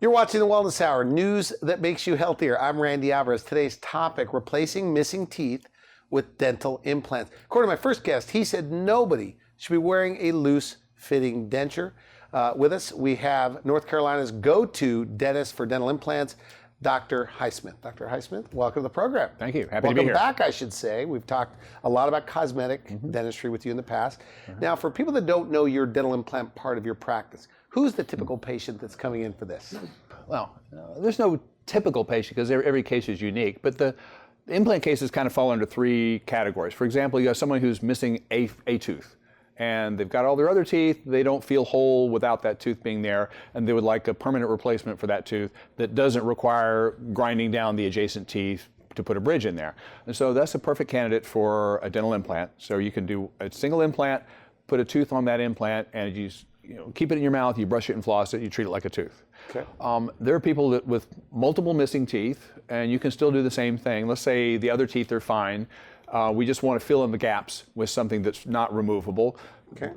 You're watching the Wellness Hour, news that makes you healthier. I'm Randy Alvarez. Today's topic, replacing missing teeth with dental implants. According to my first guest, he said nobody should be wearing a loose-fitting denture. With us, we have North Carolina's go-to dentist for dental implants, Dr. Highsmith. Dr. Highsmith, welcome to the program. Thank you. Happy to be here. Welcome back, I should say. We've talked a lot about cosmetic dentistry with you in the past. Now, for people that don't know your dental implant part of your practice, who's the typical patient that's coming in for this? Well, there's no typical patient because every case is unique, but the implant cases kind of fall into three categories. For example, you have someone who's missing a tooth, and they've got all their other teeth, they don't feel whole without that tooth being there, and they would like a permanent replacement for that tooth that doesn't require grinding down the adjacent teeth to put a bridge in there. And so that's a perfect candidate for a dental implant. So you can do a single implant, put a tooth on that implant, and you keep it in your mouth, you brush it and floss it, you treat it like a tooth. Okay. There are people that with multiple missing teeth, and you can still do the same thing. Let's say the other teeth are fine. We just want to fill in the gaps with something that's not removable. Okay.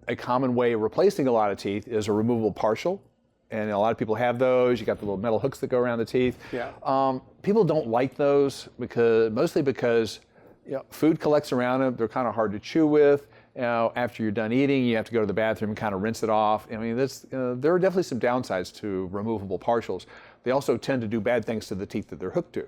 A common way of replacing a lot of teeth is a removable partial, and a lot of people have those. You got the little metal hooks that go around the teeth. Yeah. People don't like those mostly because food collects around them. They're kind of hard to chew with. After you're done eating, you have to go to the bathroom and kind of rinse it off. I mean, there are definitely some downsides to removable partials. They also tend to do bad things to the teeth that they're hooked to.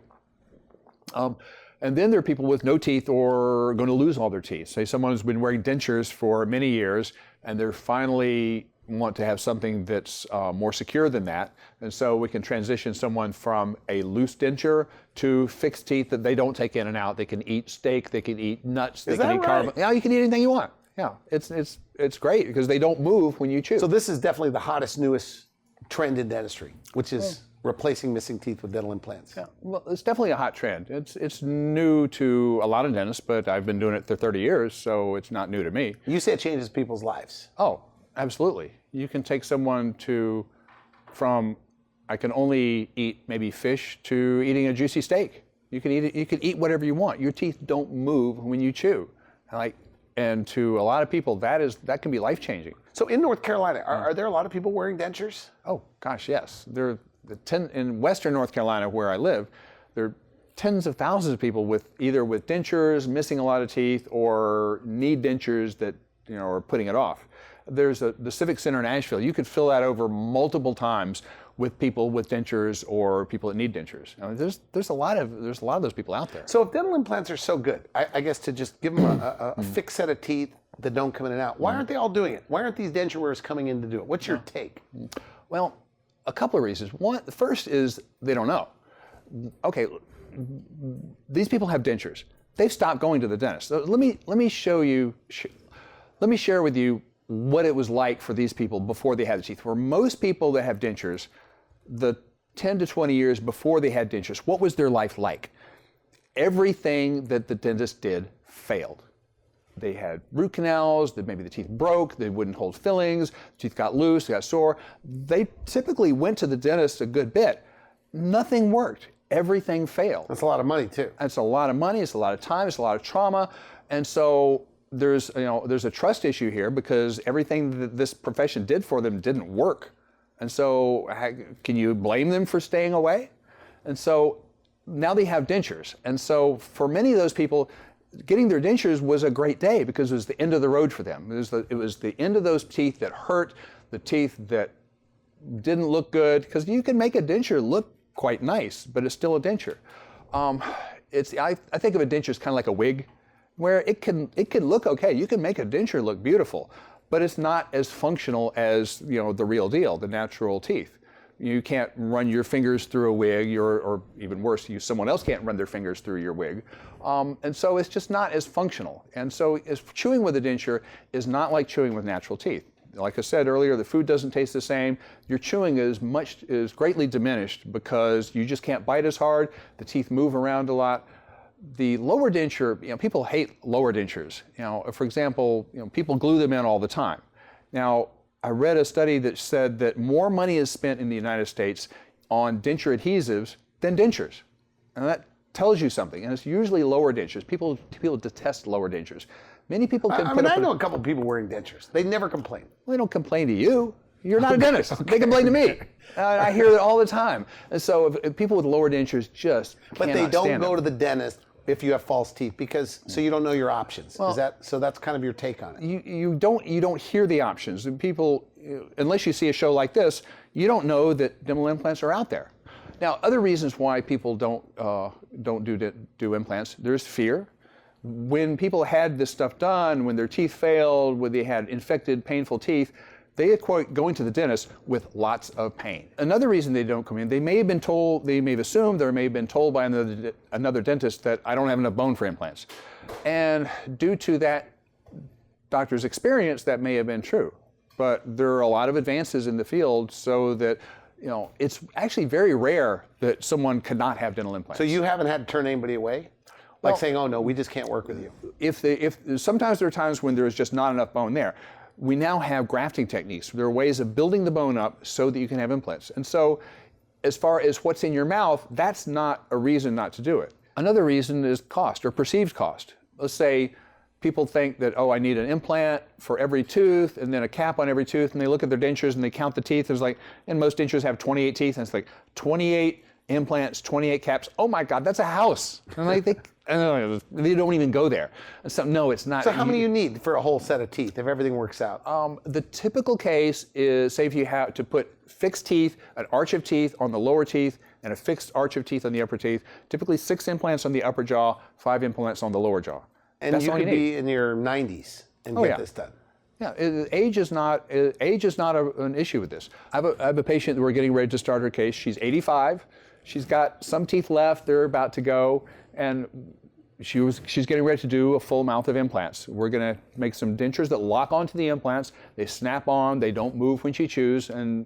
And then there are people with no teeth or going to lose all their teeth. Say someone who's been wearing dentures for many years and they're finally want to have something that's more secure than that. And so we can transition someone from a loose denture to fixed teeth that they don't take in and out. They can eat steak, they can eat nuts, they can eat carbon. Yeah, you can eat anything you want. Yeah, it's great because they don't move when you chew. So this is definitely the hottest, newest trend in dentistry, which is replacing missing teeth with dental implants. Yeah, well, it's definitely a hot trend. It's new to a lot of dentists, but I've been doing it for 30 years, so it's not new to me. You say it changes people's lives. Oh, absolutely. You can take someone from I can only eat maybe fish to eating a juicy steak. You can eat whatever you want. Your teeth don't move when you chew. And to a lot of people, that can be life-changing. So in North Carolina, are there a lot of people wearing dentures? Oh, gosh, yes. In Western North Carolina, where I live, there are tens of thousands of people either with dentures, missing a lot of teeth, or need dentures that are putting it off. There's the Civic Center in Asheville. You could fill that over multiple times with people with dentures or people that need dentures. There's a lot of those people out there. So if dental implants are so good, I guess to just give them a fixed set of teeth that don't come in and out, why aren't they all doing it? Why aren't these denture wearers coming in to do it? What's your take? Well, a couple of reasons. One, the first is they don't know. Okay, these people have dentures. They've stopped going to the dentist. So let me share with you what it was like for these people before they had the teeth. For most people that have dentures, the 10 to 20 years before they had dentures, what was their life like? Everything that the dentist did failed. They had root canals, maybe the teeth broke, they wouldn't hold fillings, teeth got loose, they got sore. They typically went to the dentist a good bit. Nothing worked. Everything failed. That's a lot of money too. It's a lot of money, it's a lot of time, it's a lot of trauma. And so there's a trust issue here because everything that this profession did for them didn't work. And so can you blame them for staying away? And so now they have dentures. And so for many of those people, getting their dentures was a great day because it was the end of the road for them. It was the end of those teeth that hurt, the teeth that didn't look good, because you can make a denture look quite nice, but it's still a denture. I think of a denture as kind of like a wig, where it can look okay. You can make a denture look beautiful, but it's not as functional as the real deal, the natural teeth. You can't run your fingers through a wig, or even worse, someone else can't run their fingers through your wig. And so it's just not as functional. And so chewing with a denture is not like chewing with natural teeth. Like I said earlier, the food doesn't taste the same. Your chewing is greatly diminished because you just can't bite as hard. The teeth move around a lot. The lower denture, people hate lower dentures. For example, people glue them in all the time. Now, I read a study that said that more money is spent in the United States on denture adhesives than dentures. And that tells you something, and it's usually lower dentures. People detest lower dentures. Many people can I know a couple people wearing dentures. They never complain. Well, they don't complain to you. You're not a dentist. They complain to me. I hear that all the time. And so if people with lower dentures just But cannot they don't stand go it. to the dentist if you have false teeth because so you don't know your options. Is that so? That's kind of your take on it. You don't hear the options. And people, unless you see a show like this, you don't know that dental implants are out there. Now, other reasons why people don't do implants, there's fear. When people had this stuff done, when their teeth failed, when they had infected, painful teeth, they equate going to the dentist with lots of pain. Another reason they don't come in, they may have been told, they may have assumed, or may have been told by another dentist that I don't have enough bone for implants. And due to that doctor's experience, that may have been true. But there are a lot of advances in the field so that, it's actually very rare that someone cannot have dental implants. So you haven't had to turn anybody away? Like saying, oh no, we just can't work with you. If sometimes there are times when there's just not enough bone there. We now have grafting techniques. There are ways of building the bone up so that you can have implants. And so as far as what's in your mouth, that's not a reason not to do it. Another reason is cost or perceived cost. Let's say people think that, oh, I need an implant for every tooth and then a cap on every tooth, and they look at their dentures and they count the teeth. It's like, and most dentures have 28 teeth, and it's like 28 implants, 28 caps. Oh my God, that's a house. And they don't even go there. So no, it's not. So how many you need for a whole set of teeth if everything works out? The typical case is, say if you have to put fixed teeth, an arch of teeth on the lower teeth, and a fixed arch of teeth on the upper teeth, typically 6 implants on the upper jaw, 5 implants on the lower jaw. And That's you all could you need. be in your 90s and get this done. Yeah, age is not an issue with this. I have a patient that we're getting ready to start her case. She's 85. She's got some teeth left. They're about to go, and she's getting ready to do a full mouth of implants. We're going to make some dentures that lock onto the implants. They snap on. They don't move when she chews. And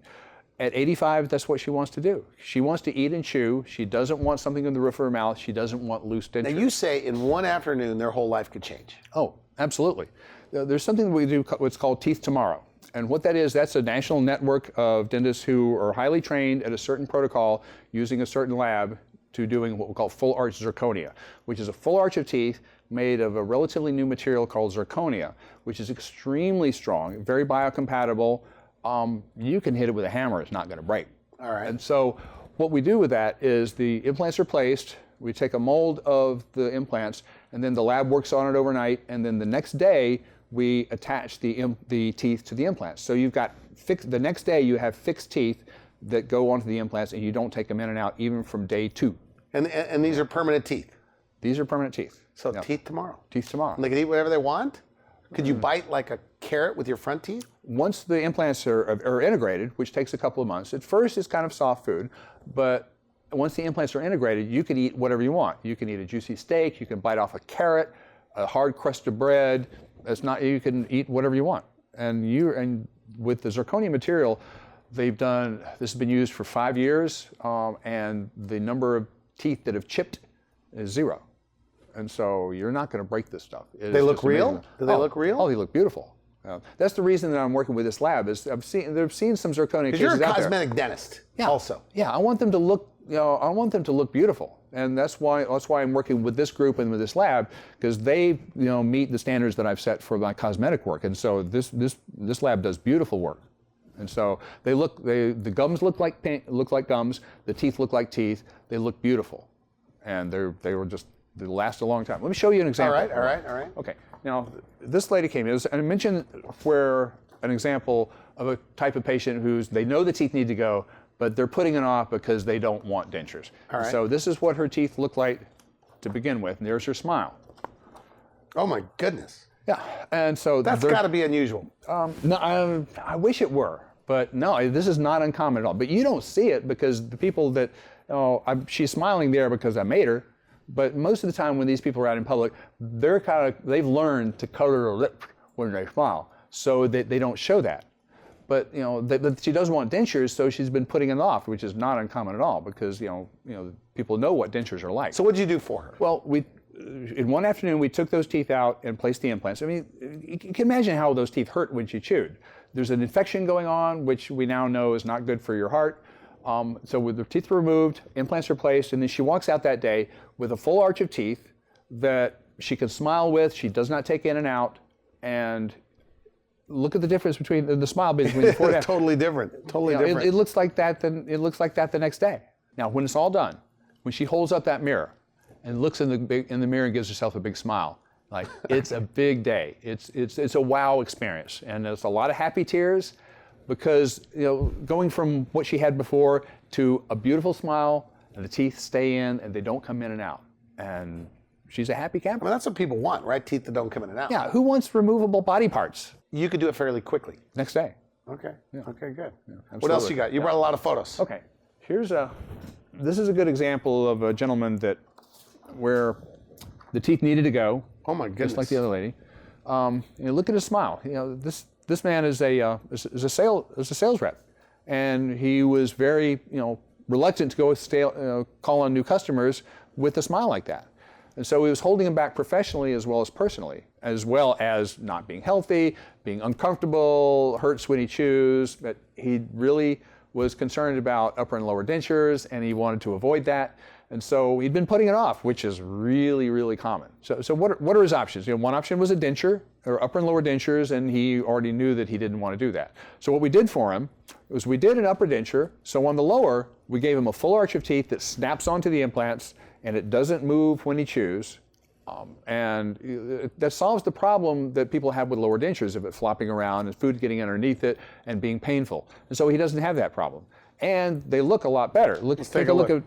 at 85, that's what she wants to do. She wants to eat and chew. She doesn't want something in the roof of her mouth. She doesn't want loose dentures. Now you say in one afternoon their whole life could change. Oh, absolutely. There's something we do what's called Teeth Tomorrow. And what that is, that's a national network of dentists who are highly trained at a certain protocol using a certain lab to doing what we call full arch zirconia, which is a full arch of teeth made of a relatively new material called zirconia, which is extremely strong, very biocompatible. You can hit it with a hammer, it's not going to break. All right. And so what we do with that is the implants are placed, we take a mold of the implants, and then the lab works on it overnight, and then the next day we attach the teeth to the implants. So you've got the next day you have fixed teeth that go onto the implants, and you don't take them in and out even from day 2. And these are permanent teeth? These are permanent teeth. So teeth tomorrow? Teeth tomorrow. And they can eat whatever they want? Could you bite like a carrot with your front teeth? Once the implants are integrated, which takes a couple of months, at first it's kind of soft food, but once the implants are integrated, you can eat whatever you want. You can eat a juicy steak, you can bite off a carrot, a hard crust of bread. You can eat whatever you want. And with the zirconia material, this has been used for 5 years, and the number of teeth that have chipped is 0. And so you're not going to break this stuff. They look real? Do they look real? Oh, they look beautiful. That's the reason that I'm working with this lab. Is they've seen some zirconia cases out there. Because you're a cosmetic dentist, also. Yeah, I want them to look. I want them to look beautiful, and that's why I'm working with this group and with this lab, because they meet the standards that I've set for my cosmetic work, and so this lab does beautiful work. And so the gums look like gums, the teeth look like teeth. They look beautiful, and they last a long time. Let me show you an example. All right. Okay. Now, this lady came in, and I mentioned an example of a type of patient they know the teeth need to go, but they're putting it off because they don't want dentures. All right. So this is what her teeth look like to begin with, and there's her smile. Oh my goodness. Yeah, and so that's got to be unusual. No, I wish it were, but no, this is not uncommon at all. But you don't see it because the people that, she's smiling there because I made her. But most of the time when these people are out in public, they've learned to color their lip when they smile, so that they don't show that. But she does want dentures, so she's been putting it off, which is not uncommon at all, because people know what dentures are like. So what did you do for her? Well, in one afternoon we took those teeth out and placed the implants. I mean, you can imagine how those teeth hurt when she chewed. There's an infection going on, which we now know is not good for your heart. So with the teeth removed, implants are placed, and then she walks out that day with a full arch of teeth that she can smile with, she does not take in and out, and look at the difference between the smile between the before and after. Totally different. Totally different. It looks like that. It looks like that the next day. Now, when it's all done, when she holds up that mirror and looks in the mirror and gives herself a big smile, like it's a big day. It's a wow experience, and there's a lot of happy tears because going from what she had before to a beautiful smile, and the teeth stay in and they don't come in and out, and she's a happy camper. Well, that's what people want, right? Teeth that don't come in and out. Yeah. Who wants removable body parts? You could do it fairly quickly. Next day. Okay. Yeah. Okay, good. Yeah, What else you got? You brought a lot of photos. Okay. This is a good example of a gentleman where the teeth needed to go. Oh my goodness. Just like the other lady. Look at his smile. This man is a sales rep, and he was very reluctant to go call on new customers with a smile like that. And so he was holding him back professionally as well as personally, as well as not being healthy, being uncomfortable, hurts when he chews. But he really was concerned about upper and lower dentures, and he wanted to avoid that. And so he'd been putting it off, which is really, really common. So what are his options? One option was a denture, or upper and lower dentures, and he already knew that he didn't want to do that. So what we did for him was we did an upper denture. So on the lower, we gave him a full arch of teeth that snaps onto the implants, and it doesn't move when he chews. And that solves the problem that people have with lower dentures of it flopping around and food getting underneath it and being painful. And so he doesn't have that problem. And they look a lot better. Take a look at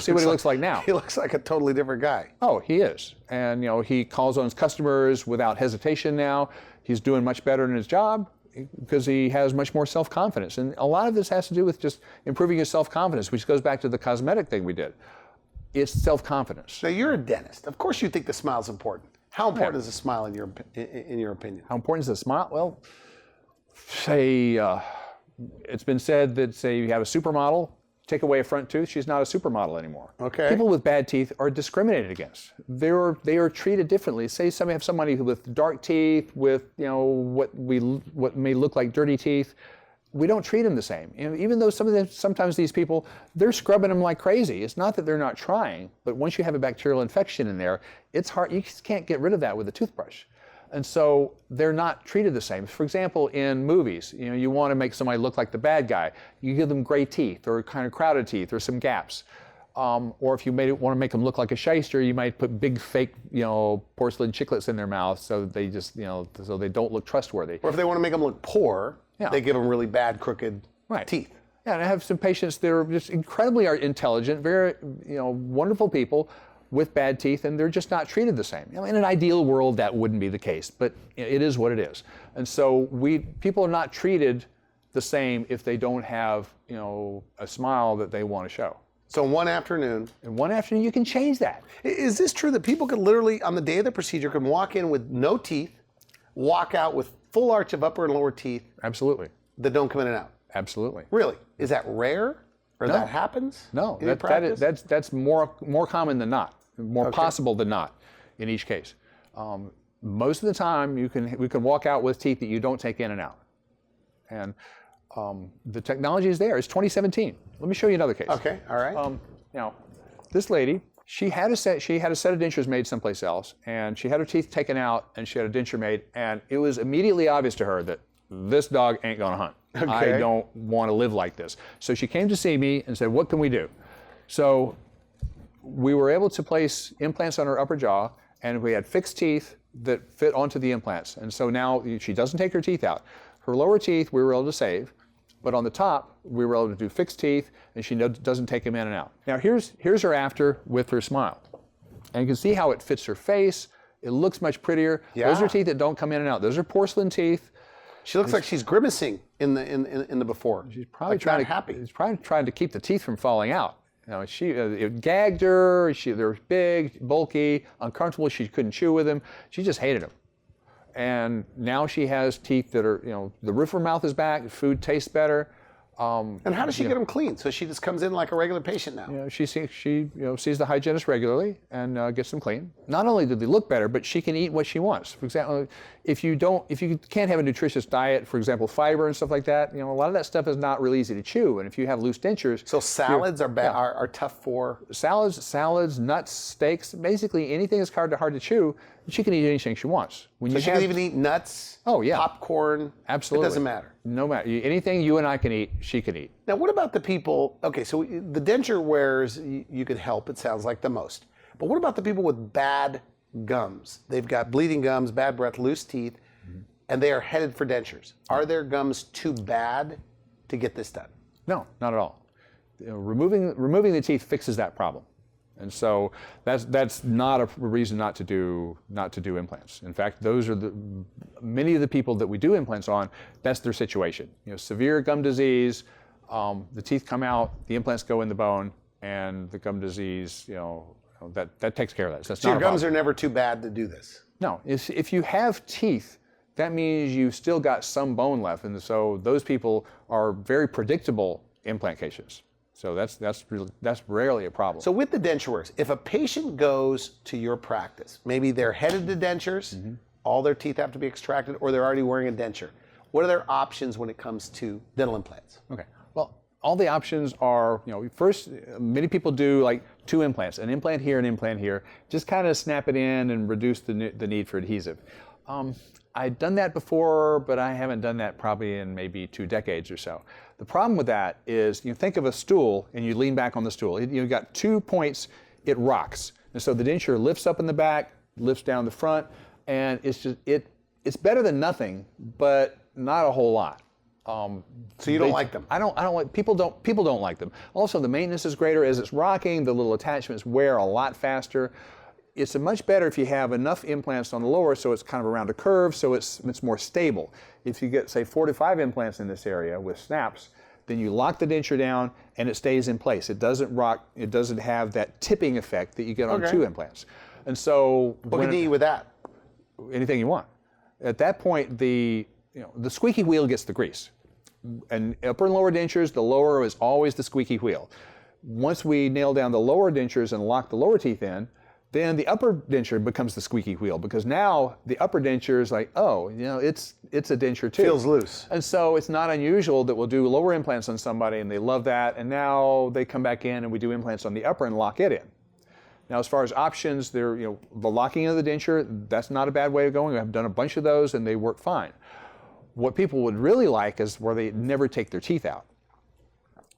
see what he looks like now. He looks like a totally different guy. Oh, he is. And he calls on his customers without hesitation now. He's doing much better in his job because he has much more self-confidence. And a lot of this has to do with just improving his self-confidence, which goes back to the cosmetic thing we did. It's self-confidence. Now, you're a dentist. Of course you think the smile's important. How important is a smile in your opinion? How important is a smile? Well, say it's been said that, say, you have a supermodel, take away a front tooth, she's not a supermodel anymore. Okay. People with bad teeth are discriminated against. They are treated differently. Say somebody with dark teeth, with what may look like dirty teeth. We don't treat them the same. Even though sometimes these people, they're scrubbing them like crazy. It's not that they're not trying, but once you have a bacterial infection in there, it's hard. You just can't get rid of that with a toothbrush. And so they're not treated the same. For example, in movies, you want to make somebody look like the bad guy. You give them gray teeth or kind of crowded teeth or some gaps. Or if you want to make them look like a shyster, you might put big fake, porcelain chiclets in their mouth so they just, so they don't look trustworthy. Or if they want to make them look poor, they give them really bad, crooked teeth. Yeah, and I have some patients that are just incredibly intelligent, very, wonderful people with bad teeth, and they're just not treated the same. In an ideal world, that wouldn't be the case, but it is what it is. And so people are not treated the same if they don't have, a smile that they want to show. So one afternoon. In one afternoon, you can change that. Is this true that people could literally, on the day of the procedure, can walk in with no teeth, walk out with full arch of upper and lower teeth? Absolutely. That don't come in and out? Absolutely. Really? Is that rare? Or that happens? No, that's more common than not. More possible than not in each case. Most of the time, we can walk out with teeth that you don't take in and out. And the technology is there. It's 2017. Let me show you another case. Okay, all right. Now, this lady, she had a set of dentures made someplace else, and she had her teeth taken out, and she had a denture made, and it was immediately obvious to her that this dog ain't gonna hunt. Okay. I don't want to live like this. So she came to see me and said, what can we do? So we were able to place implants on her upper jaw, and we had fixed teeth that fit onto the implants. And so now she doesn't take her teeth out. Her lower teeth we were able to save, but on the top we were able to do fixed teeth, and she doesn't take them in and out. Now here's her after with her smile. And you can see how it fits her face. It looks much prettier. Yeah. Those are teeth that don't come in and out. Those are porcelain teeth. She looks like she's grimacing in the before. She's probably She's probably trying to keep the teeth from falling out. It gagged her. They were big, bulky, uncomfortable. She couldn't chew with them. She just hated them. And now she has teeth that are, the roof of her mouth is back. Food tastes better. And how does she get them clean? So she just comes in like a regular patient now. She sees the hygienist regularly and gets them clean. Not only do they look better, but she can eat what she wants. For example, if you can't have a nutritious diet, for example, fiber and stuff like that, a lot of that stuff is not really easy to chew. And if you have loose dentures, so salads are tough for salads, nuts, steaks, basically anything that's hard to chew. She can eat anything she wants. When So she can even eat nuts, Oh, yeah. popcorn. Absolutely. It doesn't matter. No matter. Anything you and I can eat, she can eat. Now, what about the people, okay, so the denture wearers, you could help, it sounds like, the most. But what about the people with bad gums? They've got bleeding gums, bad breath, loose teeth, and they are headed for dentures. Are their gums too bad to get this done? No, not at all. Removing the teeth fixes that problem. And so that's not a reason not to do implants. In fact, those are many of the people that we do implants on, that's their situation. Severe gum disease, the teeth come out, the implants go in the bone, and the gum disease, that takes care of that. So your gums are never too bad to do this? No, if you have teeth, that means you've still got some bone left, and so those people are very predictable implant cases. So that's rarely a problem. So with the denture works, if a patient goes to your practice, maybe they're headed to dentures, all their teeth have to be extracted, or they're already wearing a denture. What are their options when it comes to dental implants? Okay. Well, all the options are, first, many people do like 2 implants, an implant here, an implant here, just kind of snap it in and reduce the need for adhesive. I've done that before, but I haven't done that probably in maybe 2 decades or so. The problem with that is, you think of a stool and you lean back on the stool. You've got 2 points, it rocks. And so the denture lifts up in the back, lifts down the front, and it's better than nothing, but not a whole lot. So you don't like them? I don't like, people don't like them. Also, the maintenance is greater as it's rocking, the little attachments wear a lot faster. It's much better if you have enough implants on the lower so it's kind of around a curve, so it's more stable. If you get, say, 4 to 5 implants in this area with snaps, then you lock the denture down and it stays in place. It doesn't rock, it doesn't have that tipping effect that you get on 2 implants. And so what can you eat with that? Anything you want. At that point, the squeaky wheel gets the grease. And upper and lower dentures, the lower is always the squeaky wheel. Once we nail down the lower dentures and lock the lower teeth in, then the upper denture becomes the squeaky wheel, because now the upper denture is like, oh, it's a denture too. Feels loose. And so it's not unusual that we'll do lower implants on somebody and they love that, and now they come back in and we do implants on the upper and lock it in. Now, as far as options, the locking of the denture, that's not a bad way of going. I've done a bunch of those and they work fine. What people would really like is where they never take their teeth out.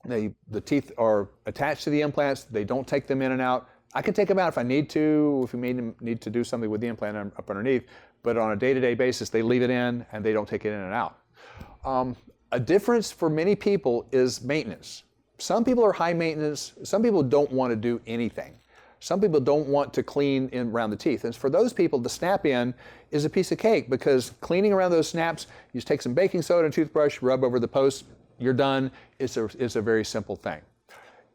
The teeth are attached to the implants, they don't take them in and out. I can take them out if I need to, if we need to do something with the implant up underneath, but on a day-to-day basis, they leave it in and they don't take it in and out. A difference for many people is maintenance. Some people are high maintenance, some people don't want to do anything. Some people don't want to clean in around the teeth. And for those people, the snap in is a piece of cake, because cleaning around those snaps, you just take some baking soda and toothbrush, rub over the post, you're done. It's a very simple thing.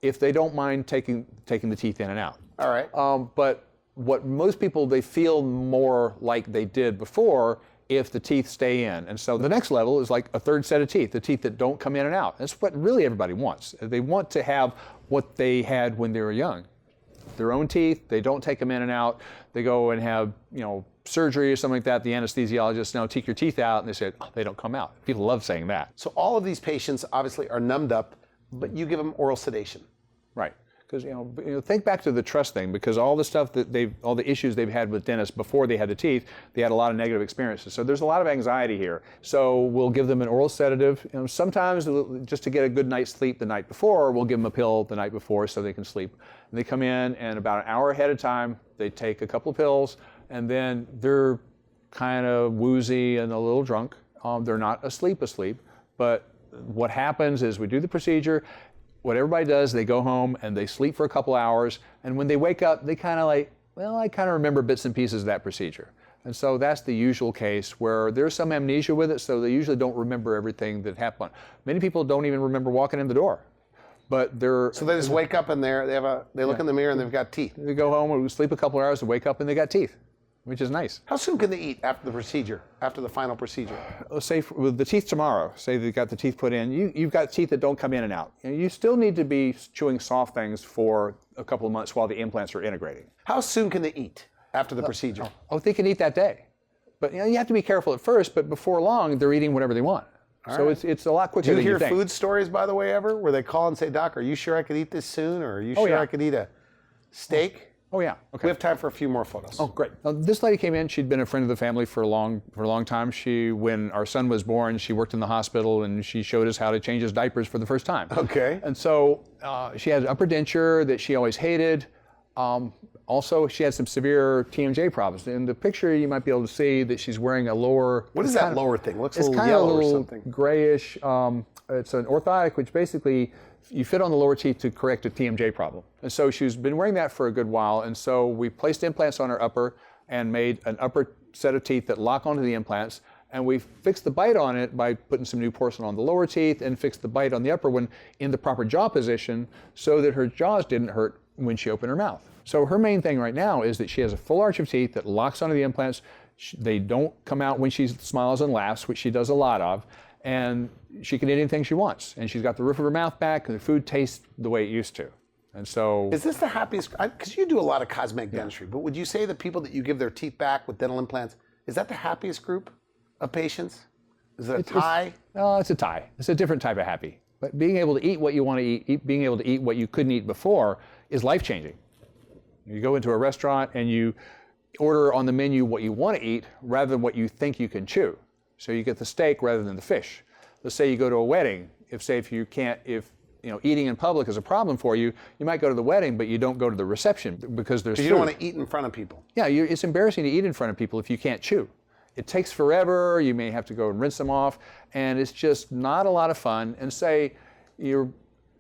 If they don't mind taking the teeth in and out. All right. But what most people, they feel more like they did before if the teeth stay in. And so the next level is like a 3rd set of teeth, the teeth that don't come in and out. That's what really everybody wants. They want to have what they had when they were young. Their own teeth, they don't take them in and out. They go and have, surgery or something like that. The anesthesiologist, now take your teeth out, and they say, oh, they don't come out. People love saying that. So all of these patients obviously are numbed up, but you give them oral sedation. Right. Because think back to the trust thing, because all the stuff that all the issues they've had with dentists before they had the teeth, they had a lot of negative experiences. So there's a lot of anxiety here. So we'll give them an oral sedative. Sometimes just to get a good night's sleep the night before, we'll give them a pill the night before so they can sleep. And they come in, and about an hour ahead of time, they take a couple of pills, and then they're kind of woozy and a little drunk. They're not asleep, but what happens is we do the procedure. What everybody does, they go home and they sleep for a couple hours, and when they wake up, they kind of I kind of remember bits and pieces of that procedure. And so that's the usual case where there's some amnesia with it, so they usually don't remember everything that happened. Many people don't even remember walking in the door, but So they just wake up and they look in the mirror and they've got teeth. They go home and sleep a couple hours and wake up and they got teeth, which is nice. How soon can they eat after the procedure, after the final procedure? Say with the teeth tomorrow, say they got the teeth put in, you've got teeth that don't come in and out. You still need to be chewing soft things for a couple of months while the implants are integrating. How soon can they eat after the procedure? Oh, they can eat that day. But you have to be careful at first, but before long, they're eating whatever they want. So it's a lot quicker than you think. Do you hear food stories, by the way, ever, where they call and say, Doc, are you sure I could eat this soon? Or are you sure I could eat a steak? Oh yeah. We Okay. have time for a few more photos. Oh, great. Now, this lady came in. She'd been a friend of the family for a long time. When our son was born, she worked in the hospital, and she showed us how to change his diapers for the first time. Okay. And so she had an upper denture that she always hated. Also, she had some severe TMJ problems. In the picture, you might be able to see that she's wearing a lower. What is that lower thing? Looks a It's little kind of a yellow or little something. grayish. It's an orthotic, which basically you fit on the lower teeth to correct a TMJ problem. And so she's been wearing that for a good while. And so we placed implants on her upper and made an upper set of teeth that lock onto the implants. And we fixed the bite on it by putting some new porcelain on the lower teeth and fixed the bite on the upper one in the proper jaw position so that her jaws didn't hurt when she opened her mouth. So her main thing right now is that she has a full arch of teeth that locks onto the implants. They don't come out when she smiles and laughs, which she does a lot of. And she can eat anything she wants. And she's got the roof of her mouth back, and the food tastes the way it used to. And so... Is this the happiest, because you do a lot of cosmetic dentistry, but would you say the people that you give their teeth back with dental implants, is that the happiest group of patients? Is it a tie? It's a tie. It's a different type of happy. But being able to eat what you want to eat, being able to eat what you couldn't eat before is life-changing. You go into a restaurant and you order on the menu what you want to eat rather than what you think you can chew. So you get the steak rather than the fish. Let's say you go to a wedding. If eating in public is a problem for you, you might go to the wedding, but you don't go to the reception because there's food. You don't want to eat in front of people. Yeah, it's embarrassing to eat in front of people if you can't chew. It takes forever. You may have to go and rinse them off, and it's just not a lot of fun. And say you're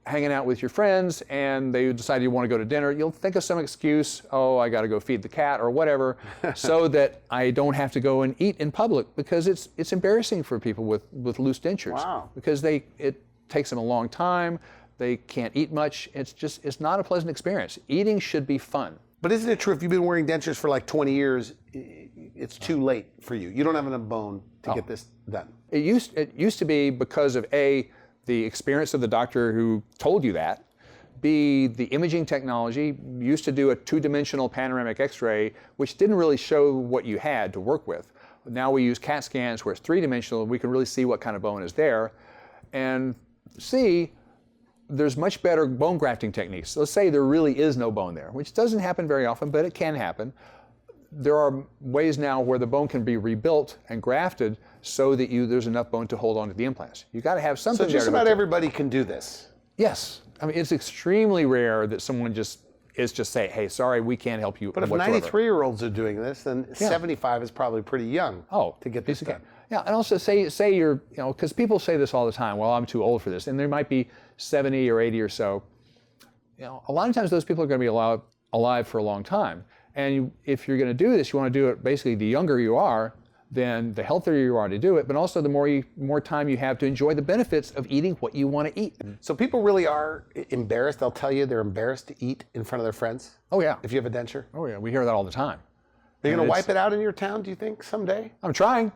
hanging out with your friends and they decide you want to go to dinner, you'll think of some excuse, oh, I got to go feed the cat or whatever, so that I don't have to go and eat in public, because it's embarrassing for people with loose dentures. Wow. Because it takes them a long time, they can't eat much, it's not a pleasant experience. Eating should be fun. But isn't it true if you've been wearing dentures for like 20 years, it's too late for you? You don't have enough bone to get this done. It used to be because of A, the experience of the doctor who told you that, B, the imaging technology. Used to do a two-dimensional panoramic x-ray, which didn't really show what you had to work with. Now we use CAT scans where it's three-dimensional, and we can really see what kind of bone is there. And C, there's much better bone grafting techniques. Let's say there really is no bone there, which doesn't happen very often, but it can happen. There are ways now where the bone can be rebuilt and grafted so that there's enough bone to hold on to the implants. You got to have something there. So just about everybody can do this? Yes. I mean, it's extremely rare that someone just say, hey, sorry, we can't help you But if whatsoever. 93-year-olds are doing this, then 75 is probably pretty young to get this done. Yeah, and also say you're, because people say this all the time, well, I'm too old for this, and there might be 70 or 80 or so. A lot of times those people are going to be alive for a long time. And if you're going to do this, you want to do it basically the younger you are, then the healthier you are to do it, but also the more time you have to enjoy the benefits of eating what you want to eat. So people really are embarrassed. They'll tell you they're embarrassed to eat in front of their friends? Oh, yeah. If you have a denture? Oh, yeah. We hear that all the time. Are you going to wipe it out in your town, do you think, someday? I'm trying.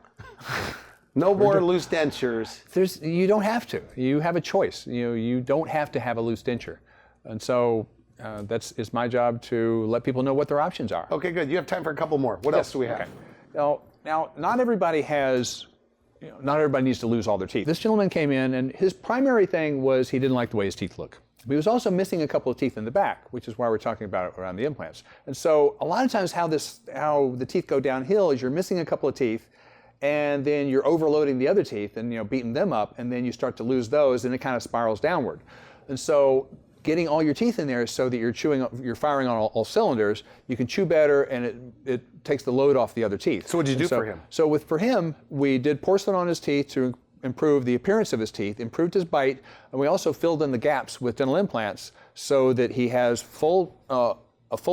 No more loose dentures. You don't have to. You have a choice. You don't have to have a loose denture. And so it's my job to let people know what their options are. Okay, good. You have time for a couple more. What else do we have? Okay. Now, not everybody needs to lose all their teeth. This gentleman came in, and his primary thing was he didn't like the way his teeth look. But he was also missing a couple of teeth in the back, which is why we're talking about it around the implants. And so a lot of times how the teeth go downhill is you're missing a couple of teeth, and then you're overloading the other teeth and beating them up, and then you start to lose those, and it kind of spirals downward. And so getting all your teeth in there so that you're firing on all cylinders, you can chew better, and it takes the load off the other teeth. So what did you do for him? So for him, we did porcelain on his teeth to improve the appearance of his teeth, improved his bite, and we also filled in the gaps with dental implants so that he has a full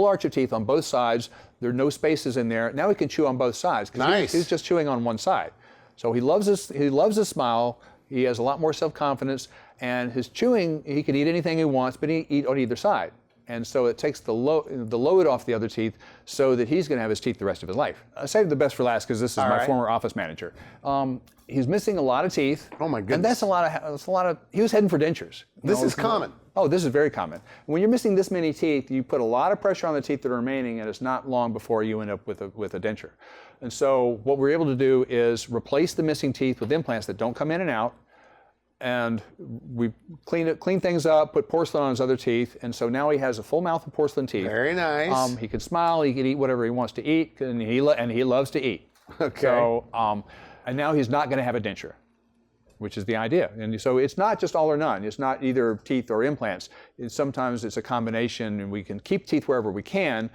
arch of teeth on both sides. There are no spaces in there. Now he can chew on both sides. Nice. He's just chewing on one side. So he loves his smile. He has a lot more self-confidence, and his chewing, he can eat anything he wants, but he eat on either side. And so it takes the load off the other teeth so that he's going to have his teeth the rest of his life. I saved the best for last because this is my former office manager. He's missing a lot of teeth. Oh my goodness. And that's a lot of, he was heading for dentures. This is common. Oh, this is very common. When you're missing this many teeth, you put a lot of pressure on the teeth that are remaining, and it's not long before you end up with a denture. And so what we're able to do is replace the missing teeth with implants that don't come in and out, and we clean things up, put porcelain on his other teeth, and so now he has a full mouth of porcelain teeth. Very nice. He can smile, he can eat whatever he wants to eat, and he loves to eat. Okay. So, and now he's not going to have a denture, which is the idea. And so it's not just all or none. It's not either teeth or implants. Sometimes it's a combination, and we can keep teeth wherever we can,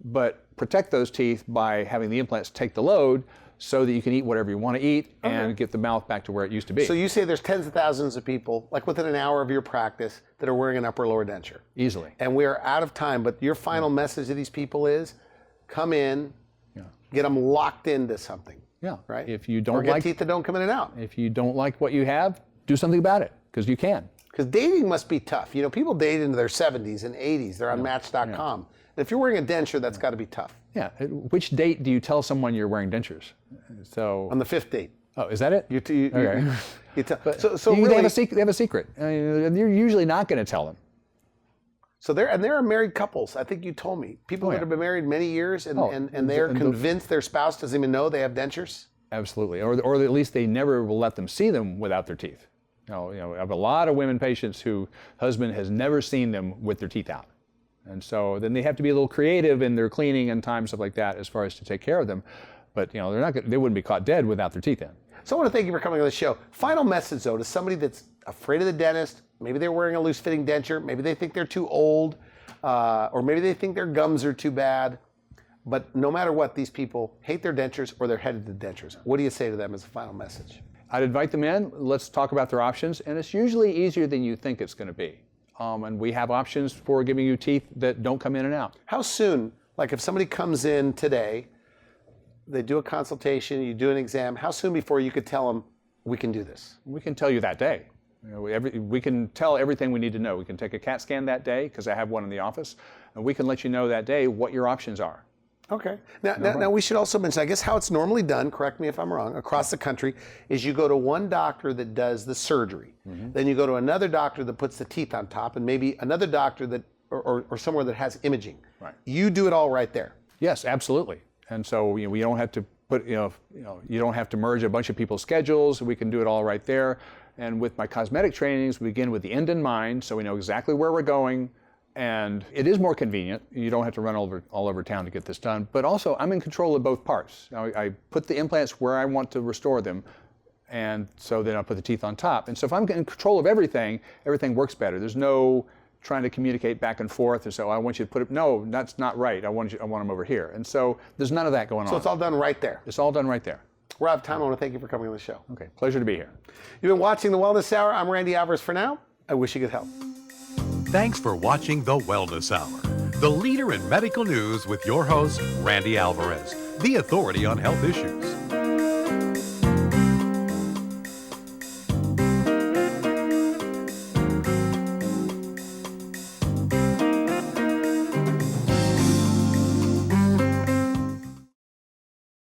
but protect those teeth by having the implants take the load so that you can eat whatever you want to eat and get the mouth back to where it used to be. So you say there's tens of thousands of people, like within an hour of your practice, that are wearing an upper lower denture. Easily. And we are out of time, but your final message to these people is, come in, get them locked into something. Yeah. Right? If you don't or get like teeth that don't come in and out. If you don't like what you have, do something about it, because you can. Because dating must be tough. You know, people date into their 70s and 80s. They're on Match.com. And if you're wearing a denture, that's got to be tough. Yeah. Which date do you tell someone you're wearing dentures? So On the 5th date. Oh, is that it? Okay. So they really, have a secret. They have a secret. I mean, you're usually not going to tell them. So there are married couples. I think you told me people that have been married many years and they're convinced their spouse doesn't even know they have dentures. Absolutely, or at least they never will let them see them without their teeth. You know, I have a lot of women patients who husband has never seen them with their teeth out, and so then they have to be a little creative in their cleaning and time, stuff like that, as far as to take care of them. But you know, they wouldn't be caught dead without their teeth in. So I want to thank you for coming on the show. Final message though to somebody that's afraid of the dentist. Maybe they're wearing a loose-fitting denture. Maybe they think they're too old, or maybe they think their gums are too bad. But no matter what, these people hate their dentures or they're headed to dentures. What do you say to them as a final message? I'd invite them in. Let's talk about their options, and it's usually easier than you think it's going to be. And we have options for giving you teeth that don't come in and out. How soon, like if somebody comes in today, they do a consultation, you do an exam, how soon before you could tell them, we can do this? We can tell you that day. You know, we can tell everything we need to know. We can take a CAT scan that day, because I have one in the office, and we can let you know that day what your options are. Okay. Now we should also mention, I guess how it's normally done, correct me if I'm wrong, across the country, is you go to one doctor that does the surgery. Then you go to another doctor that puts the teeth on top, and maybe another doctor that, or somewhere that has imaging. Right. You do it all right there. Yes, absolutely. And so we don't have to put, you don't have to merge a bunch of people's schedules. We can do it all right there. And with my cosmetic trainings, we begin with the end in mind, so we know exactly where we're going. And it is more convenient. You don't have to run all over town to get this done. But also, I'm in control of both parts. I put the implants where I want to restore them, and so then I put the teeth on top. And so if I'm in control of everything, everything works better. There's no trying to communicate back and forth, and so I want you to put it. No, that's not right. I want them over here. And so there's none of that going on. So it's all done right there. It's all done right there. We're out of time. I want to thank you for coming on the show. Okay, pleasure to be here. You've been watching The Wellness Hour. I'm Randy Alvarez for now. I wish you good health. Thanks for watching The Wellness Hour, the leader in medical news with your host, Randy Alvarez, the authority on health issues.